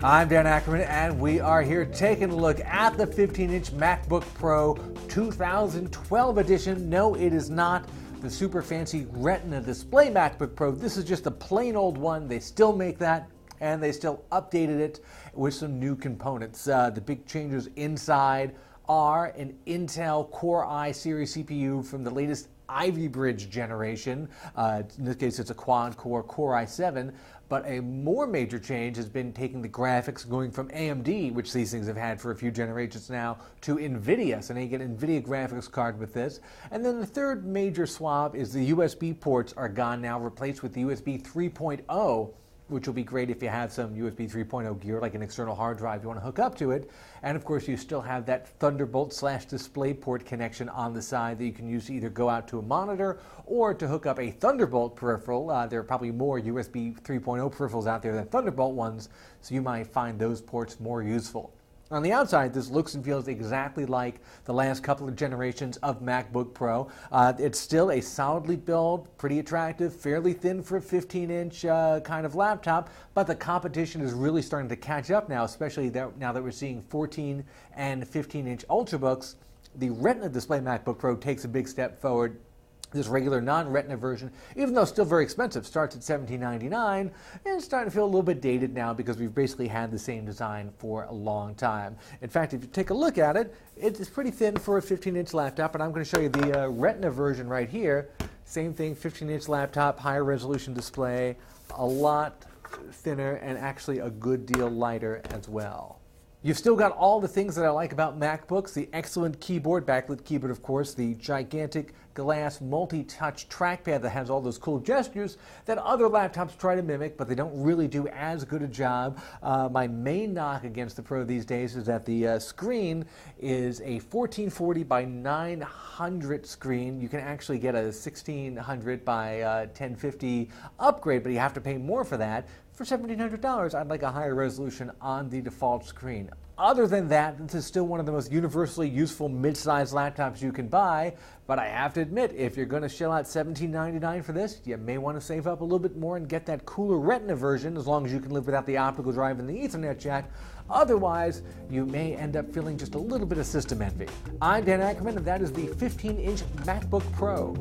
I'm Dan Ackerman, and we are here taking a look at the 15-inch MacBook Pro 2012 edition. No, it is not the super fancy Retina display MacBook Pro. This is just a plain old one. They still make that, and they still updated it with some new components. The big changes inside are an Intel Core i series CPU from the latest Ivy Bridge generation. In this case, it's a quad-core Core i7. But a more major change has been taking the graphics, going from AMD, which these things have had for a few generations now, to NVIDIA. So now you get an NVIDIA graphics card with this. And then the third major swap is the USB ports are gone now, replaced with the USB 3.0, which will be great if you have some USB 3.0 gear, like an external hard drive you want to hook up to it. And of course, you still have that Thunderbolt/DisplayPort connection on the side that you can use to either go out to a monitor or to hook up a Thunderbolt peripheral. There are probably more USB 3.0 peripherals out there than Thunderbolt ones, so you might find those ports more useful. On the outside, this looks and feels exactly like the last couple of generations of MacBook Pro. It's still a solidly built, pretty attractive, fairly thin for a 15-inch kind of laptop, but the competition is really starting to catch up now, especially now that we're seeing 14 and 15-inch Ultrabooks. The Retina display MacBook Pro takes a big step forward. This regular non-Retina version, even though still very expensive, starts at $17.99, and it's starting to feel a little bit dated now because we've basically had the same design for a long time. In fact, if you take a look at it, it's pretty thin for a 15-inch laptop, and I'm going to show you the Retina version right here. Same thing, 15-inch laptop, higher resolution display, a lot thinner, and actually a good deal lighter as well. You've still got all the things that I like about MacBooks, the excellent keyboard, backlit keyboard of course, the gigantic glass multi-touch trackpad that has all those cool gestures that other laptops try to mimic, but they don't really do as good a job. My main knock against the Pro these days is that the screen is a 1440 by 900 screen. You can actually get a 1600 by 1050 upgrade, but you have to pay more for that. For $1,700, I'd like a higher resolution on the default screen. Other than that, this is still one of the most universally useful mid-sized laptops you can buy, but I have to admit, if you're going to shell out $17.99 for this, you may want to save up a little bit more and get that cooler Retina version, as long as you can live without the optical drive and the Ethernet jack. Otherwise, you may end up feeling just a little bit of system envy. I'm Dan Ackerman, and that is the 15-inch MacBook Pro.